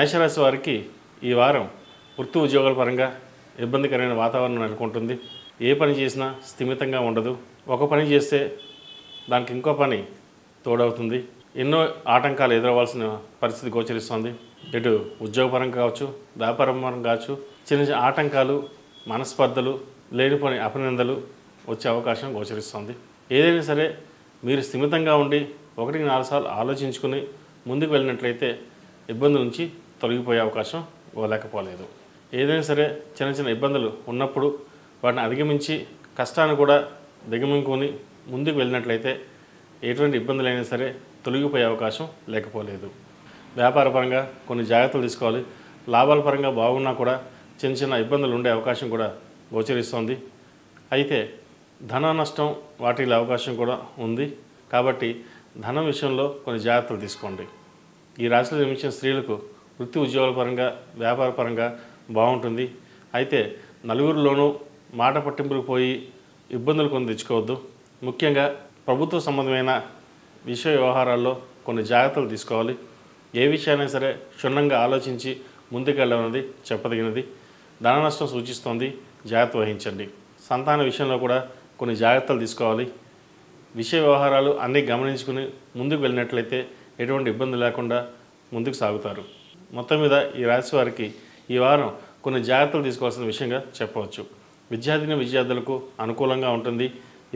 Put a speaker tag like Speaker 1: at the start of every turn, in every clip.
Speaker 1: మేషరాశి వారికి ఈ వారం వృత్తి ఉద్యోగాల పరంగా ఇబ్బందికరమైన వాతావరణం నెలకొంటుంది. ఏ పని చేసినా స్థిమితంగా ఉండదు. ఒక పని చేస్తే దానికి ఇంకో పని తోడవుతుంది. ఎన్నో ఆటంకాలు ఎదురవ్వాల్సిన పరిస్థితి గోచరిస్తుంది. ఇటు ఉద్యోగపరంగా కావచ్చు, వ్యాపారపరంగా కావచ్చు, చిన్న చిన్న ఆటంకాలు, మనస్పర్ధలు, లేనిపోని అపనిందలు వచ్చే అవకాశం గోచరిస్తుంది. ఏదైనా సరే మీరు స్థిమితంగా ఉండి 1-4 సార్లు ఆలోచించుకుని ముందుకు వెళ్ళినట్లయితే ఇబ్బందుల నుంచి తొలగిపోయే అవకాశం లేకపోలేదు. ఏదైనా సరే చిన్న చిన్న ఇబ్బందులు ఉన్నప్పుడు వాటిని అధిగమించి కష్టాన్ని కూడా దిగమింగుకొని ముందుకు వెళ్ళినట్లయితే ఎటువంటి ఇబ్బందులైనా సరే తొలగిపోయే అవకాశం లేకపోలేదు. వ్యాపారపరంగా కొన్ని జాగ్రత్తలు తీసుకోవాలి. లాభాల పరంగా బాగున్నా కూడా చిన్న చిన్న ఇబ్బందులు ఉండే అవకాశం కూడా గోచరిస్తుంది. అయితే ధన నష్టం వాటిల్లే అవకాశం కూడా ఉంది. కాబట్టి ధనం విషయంలో కొన్ని జాగ్రత్తలు తీసుకోండి. ఈ రాశిలో జన్మించిన స్త్రీలకు వృత్తి ఉద్యోగాల పరంగా, వ్యాపార పరంగా బాగుంటుంది. అయితే నలుగురిలోనూ మాట పట్టింపులకు పోయి ఇబ్బందులు కొన్ని తెచ్చుకోవద్దు. ముఖ్యంగా ప్రభుత్వ సంబంధమైన విషయ వ్యవహారాల్లో కొన్ని జాగ్రత్తలు తీసుకోవాలి. ఏ విషయాన్ని సరే క్షుణ్ణంగా ఆలోచించి ముందుకెళ్ళాలన్నది చెప్పదగినది. ధన నష్టం సూచిస్తోంది, జాగ్రత్త వహించండి. సంతాన విషయంలో కూడా కొన్ని జాగ్రత్తలు తీసుకోవాలి. విషయ వ్యవహారాలు అన్నీ గమనించుకుని ముందుకు వెళ్ళినట్లయితే ఎటువంటి ఇబ్బంది లేకుండా ముందుకు సాగుతారు. మొత్తం మీద ఈ రాశి వారికి ఈ వారం కొన్ని జాగ్రత్తలు తీసుకోవాల్సిన విషయంగా చెప్పవచ్చు. విద్యార్థులకు అనుకూలంగా ఉంటుంది.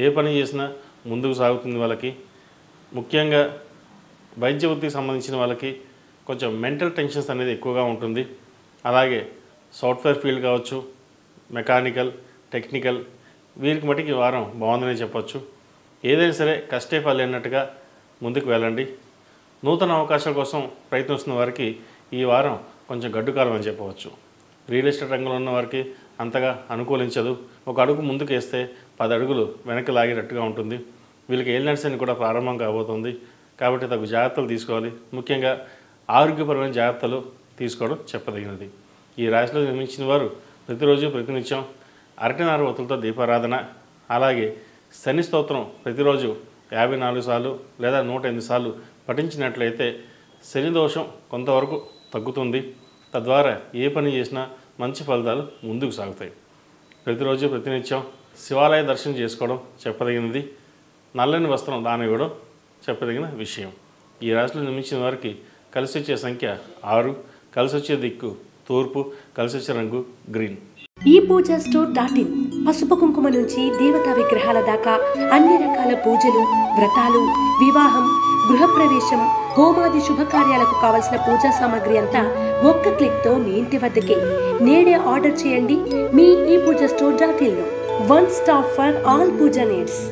Speaker 1: ఏ పని చేసినా ముందుకు సాగుతుంది. వాళ్ళకి ముఖ్యంగా వైద్య వృత్తికి సంబంధించిన వాళ్ళకి కొంచెం మెంటల్ టెన్షన్స్ అనేది ఎక్కువగా ఉంటుంది. అలాగే సాఫ్ట్వేర్ ఫీల్డ్ కావచ్చు, మెకానికల్, టెక్నికల్, వీరికి మటుకు ఈ వారం బాగుందని చెప్పచ్చు. ఏదైనా సరే కష్టే ఫలి అన్నట్టుగా ముందుకు వెళ్ళండి. నూతన అవకాశాల కోసం ప్రయత్నిస్తున్న వారికి ఈ వారం కొంచెం గడ్డుకాలం అని చెప్పవచ్చు. రియల్ ఎస్టేట్ రంగంలో ఉన్న వారికి అంతగా అనుకూలించదు. ఒక అడుగు ముందుకు వేస్తే 10 అడుగులు వెనక్కి లాగేటట్టుగా ఉంటుంది. వీళ్ళకి ఏలినట్స్ అని కూడా ప్రారంభం కాబోతుంది. కాబట్టి తగు జాగ్రత్తలు తీసుకోవాలి. ముఖ్యంగా ఆరోగ్యపరమైన జాగ్రత్తలు తీసుకోవడం చెప్పదగినది. ఈ రాశిలో జన్మించిన వారు ప్రతిరోజు ప్రతినిత్యం అరటినార ఒత్తులతో దీపారాధన, అలాగే శని స్తోత్రం ప్రతిరోజు 54 సార్లు లేదా 108 సార్లు పఠించినట్లయితే శని దోషం కొంతవరకు తగ్గుతుంది. తద్వారా ఏ పని చేసినా మంచి ఫలితాలు ముందుకు సాగుతాయి. ప్రతిరోజు ప్రతినిత్యం శివాలయ దర్శనం చేసుకోవడం చెప్పదగినది. నల్లని వస్త్రం దానం ఇవ్వడం చెప్పదగిన విషయం. ఈ రాశిలో జన్మించిన వారికి కలిసి వచ్చే సంఖ్య 6, కలిసి వచ్చే దిక్కు తూర్పు, కలిసి వచ్చే రంగు గ్రీన్.
Speaker 2: ఈ పూజా స్టోర్.in పసుపు కుంకుమ నుంచి దేవతా విగ్రహాల దాకా అన్ని రకాల పూజలు, వ్రతాలు, వివాహం, గృహప్రవేశం, హోమాది శుభకార్యాలకు కావలసిన పూజా సామాగ్రి అంతా ఒక్క క్లిక్తో మీ ఇంటి వద్దకే. నేడే ఆర్డర్ చేయండి మీ ఈ పూజా స్టోర్.in లో. One stop for all pooja needs.